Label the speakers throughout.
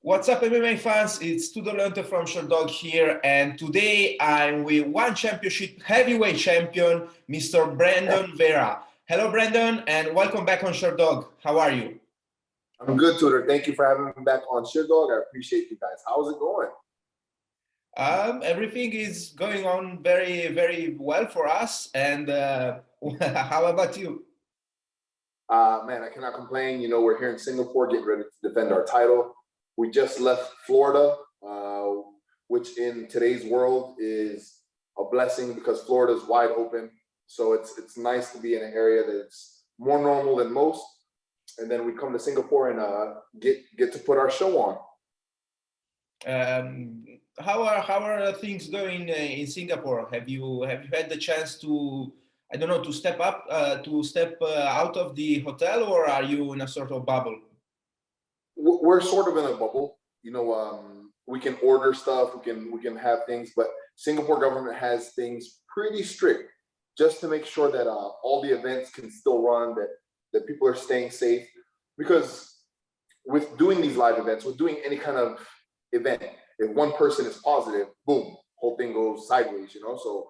Speaker 1: What's up, MMA fans? It's Tudor Leonte from Sherdog here, and today I'm with one championship heavyweight champion, Mr. Brandon Vera. Hello, Brandon, and welcome back on Sherdog. How are you?
Speaker 2: I'm good, Tudor. Thank you for having me back on Sherdog. I appreciate you guys. How's it going?
Speaker 1: Everything is going on very, very well for us. And how about you?
Speaker 2: Man, I cannot complain. You know, we're here in Singapore getting ready to defend our title. We just left Florida, which in today's world is a blessing because Florida is wide open. So it's nice to be in an area that's more normal than most. And then we come to Singapore and get to put our show on.
Speaker 1: How are things going in Singapore? Have you had the chance to, I don't know, to step out of the hotel, or are you in a sort of bubble?
Speaker 2: We're sort of in a bubble. You know, we can order stuff, we can have things, but Singapore government has things pretty strict just to make sure that all the events can still run, that people are staying safe. Because with doing these live events, with doing any kind of event, if one person is positive, boom, whole thing goes sideways, you know? So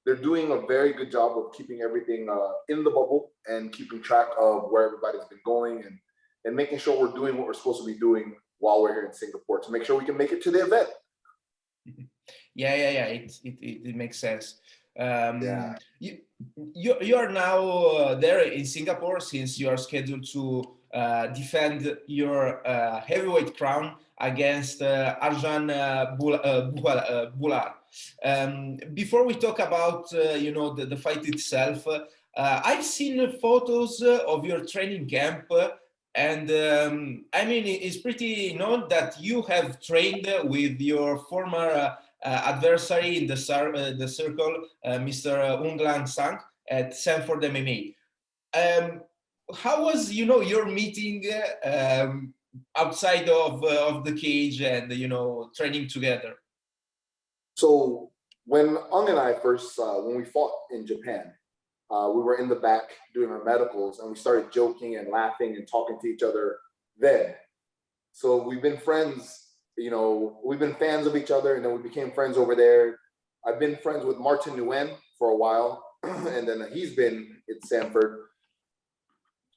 Speaker 2: they're doing a very good job of keeping everything in the bubble and keeping track of where everybody's been going and making sure we're doing what we're supposed to be doing while we're here in Singapore to make sure we can make it to the event.
Speaker 1: Yeah. It makes sense.
Speaker 2: Yeah.
Speaker 1: You are now there in Singapore since you are scheduled to defend your heavyweight crown against Arjan Bhullar. Before we talk about the fight itself, I've seen photos of your training camp. And I mean, it's pretty known that you have trained with your former adversary in the circle, Mr. Aung La N Sang at Sanford MMA. How was, your meeting outside of the cage and, training together?
Speaker 2: So when Aung and I first, when we fought in Japan, we were in the back doing our medicals and we started joking and laughing and talking to each other then. So we've been friends, you know, we've been fans of each other, and then we became friends over there. I've been friends with Martin Nguyen for a while, and then he's been at Sanford.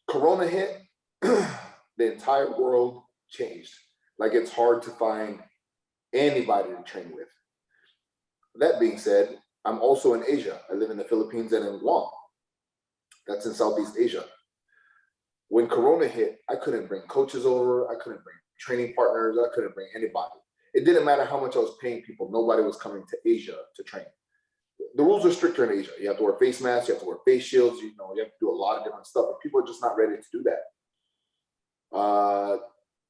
Speaker 2: Corona hit, the entire world changed. Like, it's hard to find anybody to train with. That being said, I'm also in Asia. I live in the Philippines and in Guam. That's in Southeast Asia. When Corona hit, I couldn't bring coaches over. I couldn't bring training partners. I couldn't bring anybody. It didn't matter how much I was paying people. Nobody was coming to Asia to train. The rules are stricter in Asia. You have to wear face masks. You have to wear face shields. You know, you have to do a lot of different stuff. And people are just not ready to do that.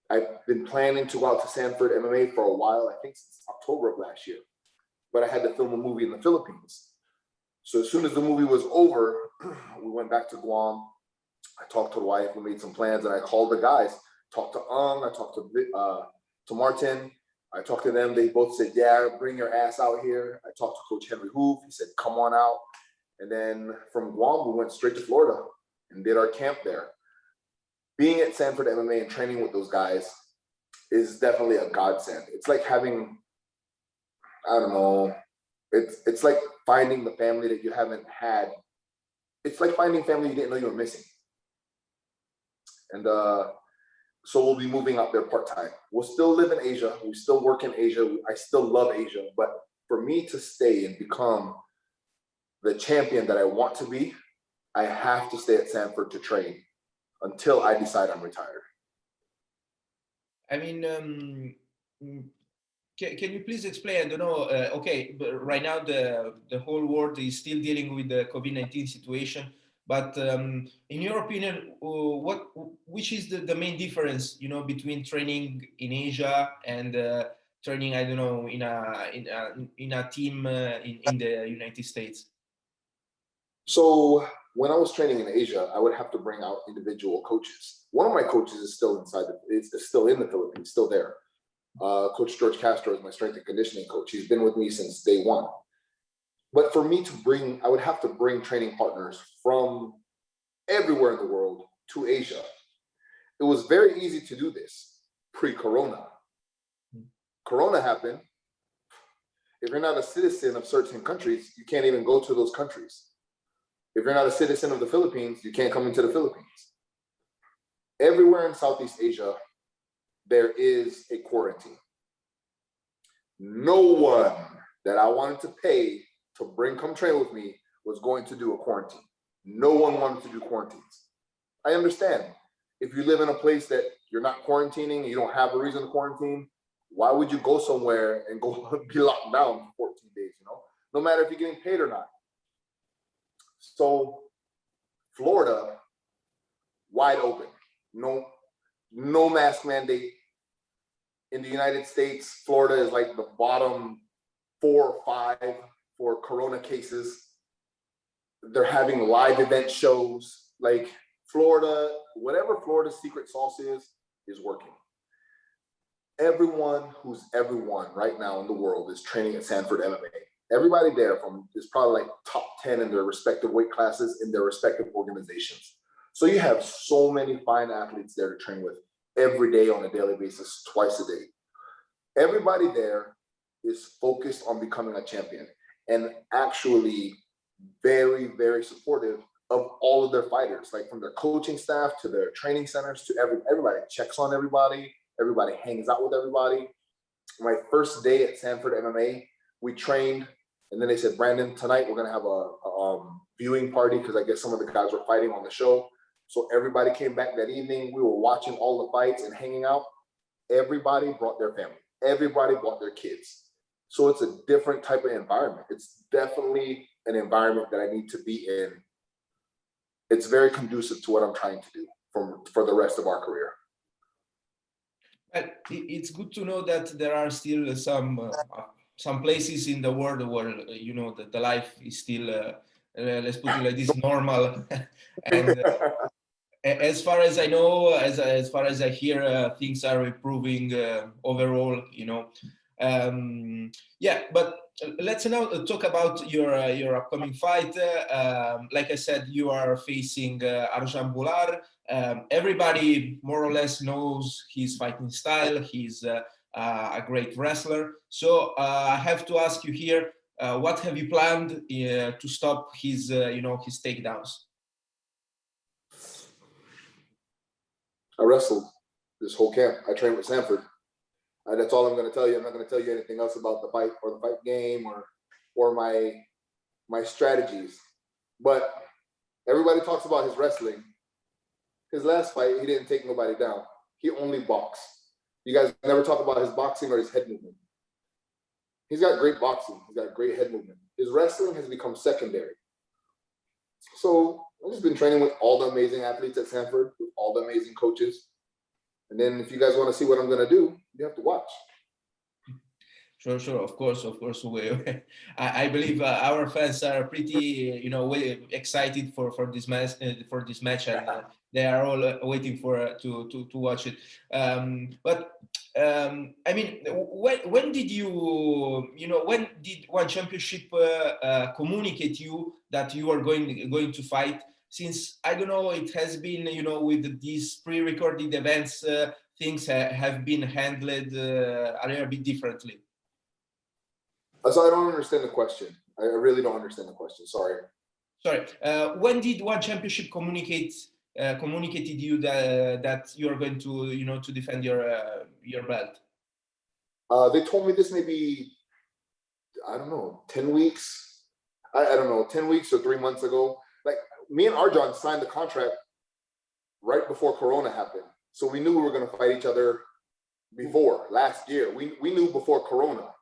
Speaker 2: I've been planning to go out to Sanford MMA for a while. I think since October of last year. But I had to film a movie in the Philippines. So as soon as the movie was over, we went back to Guam. I talked to the wife, we made some plans, and I called the guys. Talked to Aung, I talked to Martin. I talked to them. They both said, yeah, bring your ass out here. I talked to Coach Henry Hoof. He said, come on out. And then from Guam, we went straight to Florida and did our camp there. Being at Sanford MMA and training with those guys is definitely a godsend. It's like having, I don't know, it's like finding the family that you haven't had. It's like finding family you didn't know you were missing. And so we'll be moving out there part-time. We'll still live in Asia. We still work in Asia. I still love Asia. But for me to stay and become the champion that I want to be, I have to stay at Sanford to train until I decide I'm retired.
Speaker 1: I mean, can you please explain? I don't know. Okay, but right now the whole world is still dealing with the COVID-19 situation. But in your opinion, which is the main difference, between training in Asia and training, I don't know, in a team in the United States?
Speaker 2: So when I was training in Asia, I would have to bring out individual coaches. One of my coaches is still is still in the Philippines, still there. Coach George Castro is my strength and conditioning coach. He's been with me since day one. But for me to bring, I would have to bring training partners from everywhere in the world to Asia. It was very easy to do this pre-corona. Corona happened, if you're not a citizen of certain countries, you can't even go to those countries. If you're not a citizen of the Philippines, you can't come into the Philippines. Everywhere in Southeast Asia, there is a quarantine. No one that I wanted to pay to come train with me was going to do a quarantine. No one wanted to do quarantines. I understand. If you live in a place that you're not quarantining, you don't have a reason to quarantine, why would you go somewhere and go be locked down for 14 days, you know? No matter if you're getting paid or not. So Florida, wide open. No mask mandate. In the United States, Florida is like the bottom 4 or 5 for Corona cases. They're having live event shows. Like Florida, whatever Florida's secret sauce is working. Everyone who's everyone right now in the world is training at Sanford MMA. Everybody there is probably like top 10 in their respective weight classes in their respective organizations. So you have so many fine athletes there to train with every day on a daily basis, twice a day. Everybody there is focused on becoming a champion and actually very, very supportive of all of their fighters, like from their coaching staff to their training centers to everybody checks on everybody. Everybody hangs out with everybody. My first day at Sanford MMA, we trained, and then they said, Brandon, tonight we're gonna have a viewing party because I guess some of the guys were fighting on the show. So everybody came back that evening. We were watching all the fights and hanging out. Everybody brought their family. Everybody brought their kids. So it's a different type of environment. It's definitely an environment that I need to be in. It's very conducive to what I'm trying to do for the rest of our career.
Speaker 1: It's good to know that there are still some places in the world where you know that the life is still let's put it like this, normal. And as far as I know, as far as I hear, things are improving overall. You know, yeah. But let's now talk about your upcoming fight. Like I said, you are facing Arjan Bhullar. Everybody more or less knows his fighting style. He's a great wrestler. So I have to ask you here, what have you planned to stop his, his takedowns?
Speaker 2: I wrestled this whole camp. I trained with Sanford. That's all I'm going to tell you. I'm not going to tell you anything else about the fight or the fight game or my strategies. But everybody talks about his wrestling. His last fight, he didn't take nobody down. He only boxed. You guys never talk about his boxing or his head movement. He's got great boxing. He's got great head movement. His wrestling has become secondary. So I've just been training with all the amazing athletes at Sanford, with all the amazing coaches. And then if you guys want to see what I'm going to do, you have to watch.
Speaker 1: Sure. Of course. I believe our fans are pretty, excited for this match, and they are all waiting for to watch it. But I mean, when did when did One Championship communicate you that you are going to fight? Since I don't know, it has been with these pre-recorded events, things have been handled a little bit differently.
Speaker 2: So I don't understand the question. I really don't understand the question. Sorry.
Speaker 1: When did One Championship communicated you that you are going to to defend your belt?
Speaker 2: They told me this maybe, I don't know, 10 weeks. I don't know, 10 weeks or 3 months ago. Like me and Arjan signed the contract right before Corona happened. So we knew we were going to fight each other before last year. We knew before Corona.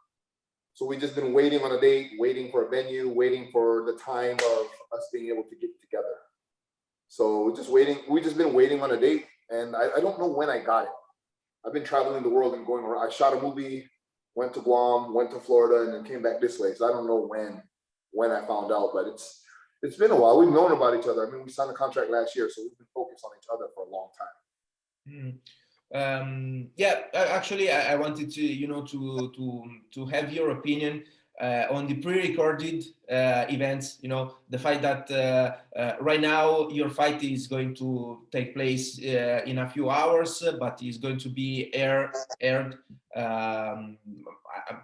Speaker 2: So we just been waiting on a date, waiting for a venue, waiting for the time of us being able to get together. So just waiting. We just been waiting on a date, and I don't know when I got it. I've been traveling the world and going around. I shot a movie, went to Guam, went to Florida, and then came back this way. So I don't know when I found out, but it's been a while. We've known about each other. I mean, we signed a contract last year, so we've been focused on each other for a long time.
Speaker 1: Yeah, actually, I wanted to to have your opinion. on the pre-recorded events. You know, the fact that right now your fight is going to take place in a few hours, but is going to be aired.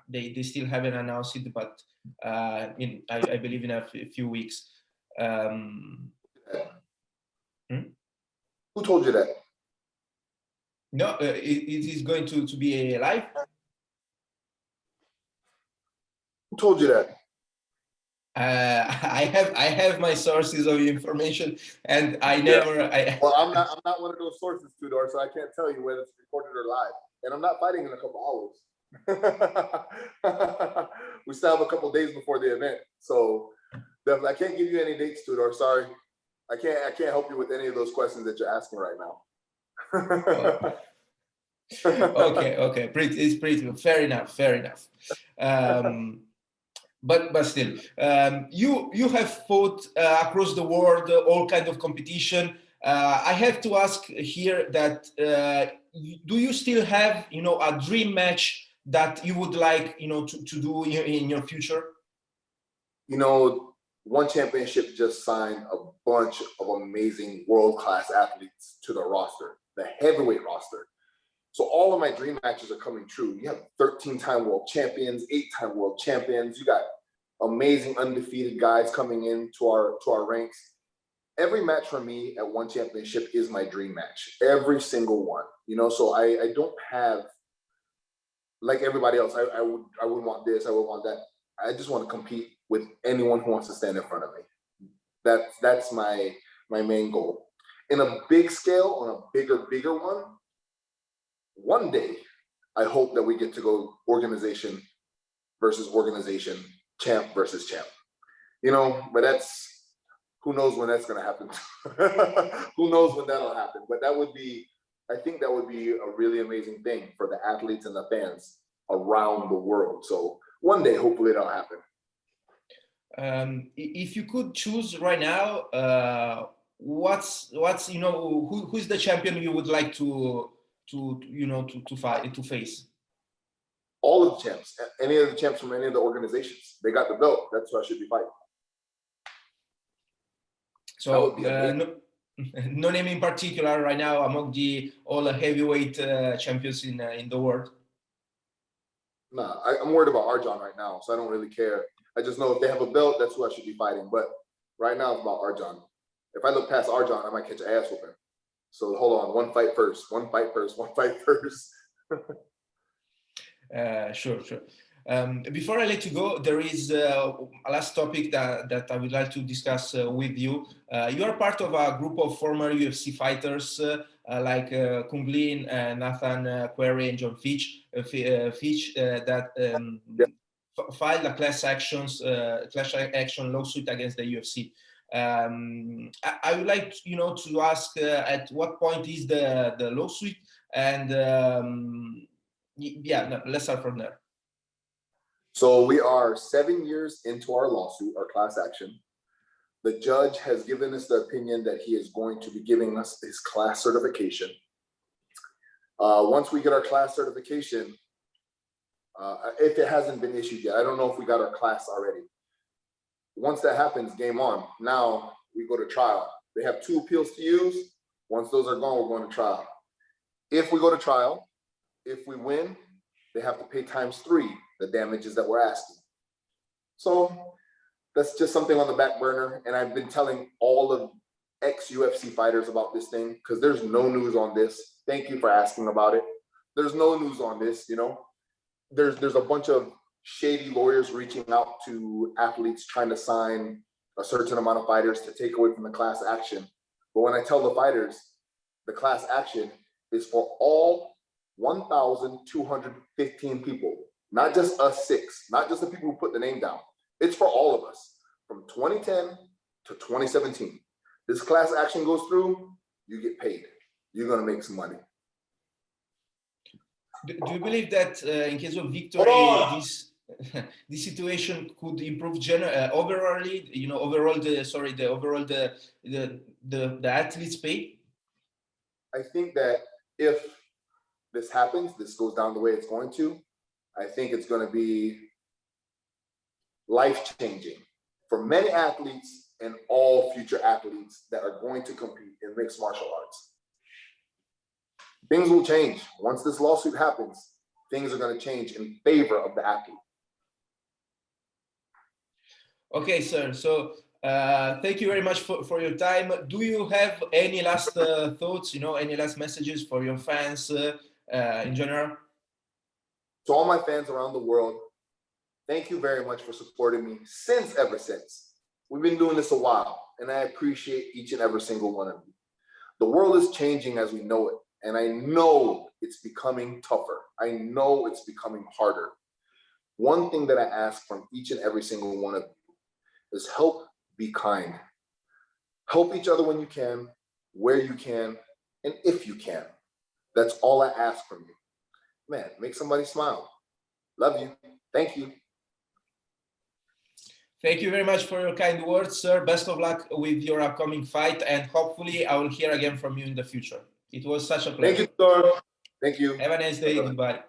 Speaker 1: They still haven't announced it, but I believe in a few weeks.
Speaker 2: Who told you that?
Speaker 1: No, it is going to be live.
Speaker 2: Who told you that?
Speaker 1: I have my sources of information, and I never.
Speaker 2: Well, I'm not one of those sources, Tudor, so I can't tell you whether it's recorded or live. And I'm not fighting in a couple hours. We still have a couple days before the event, so definitely I can't give you any dates, Tudor. Sorry, I can't help you with any of those questions that you're asking right now.
Speaker 1: Okay, it's pretty fair enough. But still, you have fought across the world, all kind of competition. I have to ask here that do you still have, you know, a dream match that you would like, you know, to do in your future?
Speaker 2: You know, One Championship just signed a bunch of amazing world-class athletes to the roster, the heavyweight roster. So all of my dream matches are coming true. You have 13-time world champions, 8-time world champions. You got amazing undefeated guys coming into our ranks. Every match for me at One Championship is my dream match. Every single one. You know, so I don't have, like everybody else, I would want this, I would want that. I just want to compete with anyone who wants to stand in front of me. That's my main goal. In a big scale, on a bigger one day, I hope that we get to go organization versus organization, champ versus champ. You know, but that's, who knows when that's going to happen. Who knows when that'll happen. But that would be, I think that would be a really amazing thing for the athletes and the fans around the world. So one day, hopefully it'll happen.
Speaker 1: If you could choose right now, what's you know, who's the champion you would like to you know, to face?
Speaker 2: All of the champs, any of the champs from any of the organizations, they got the belt. That's who I should be fighting.
Speaker 1: So no name in particular right now among all the heavyweight champions in the world.
Speaker 2: Nah, I'm worried about Arjan right now, so I don't really care. I just know if they have a belt, that's who I should be fighting. But right now it's about Arjan. If I look past Arjan, I might catch an ass whooping. So hold on, one fight first.
Speaker 1: Sure. Before I let you go, there is a last topic that I would like to discuss with you. You are part of a group of former UFC fighters like Kung Lin, Nathan Query, and John Fitch, that filed a class action lawsuit against the UFC. I would like to ask at what point is the lawsuit, and let's start from there.
Speaker 2: So we are 7 years into our lawsuit, our class action. The judge has given us the opinion that he is going to be giving us his class certification. Once we get our class certification, if it hasn't been issued yet, I don't know if we got our class already. Once that happens, game on. Now we go to trial. They have 2 appeals to use. Once those are gone, we're going to trial. If we go to trial, if we win, they have to pay ×3 the damages that we're asking. So that's just something on the back burner. And I've been telling all of ex-UFC fighters about this thing because there's no news on this. Thank you for asking about it. There's no news on this, you know. There's a bunch of shady lawyers reaching out to athletes trying to sign a certain amount of fighters to take away from the class action. But when I tell the fighters, the class action is for all 1,215 people, not just us 6, not just the people who put the name down. It's for all of us from 2010 to 2017. This class action goes through, you get paid. You're going to make some money.
Speaker 1: Do you believe that in case of victory, this situation could improve overall the athletes' pay?
Speaker 2: I think that if this happens, this goes down the way it's going to, I think it's going to be life-changing for many athletes and all future athletes that are going to compete in mixed martial arts. Things will change. Once this lawsuit happens, things are going to change in favor of the athlete.
Speaker 1: Okay, sir. So thank you very much for your time. Do you have any last thoughts, any last messages for your fans in general?
Speaker 2: To all my fans around the world, thank you very much for supporting me ever since. We've been doing this a while, and I appreciate each and every single one of you. The world is changing as we know it, and I know it's becoming tougher. I know it's becoming harder. One thing that I ask from each and every single one of you is help, be kind. Help each other when you can, where you can, and if you can. That's all I ask from you. Man, make somebody smile. Love you. Thank you.
Speaker 1: Thank you very much for your kind words, sir. Best of luck with your upcoming fight, and hopefully I will hear again from you in the future. It was such a pleasure.
Speaker 2: Thank you, Tudor. Thank you.
Speaker 1: Have a nice day. Goodbye.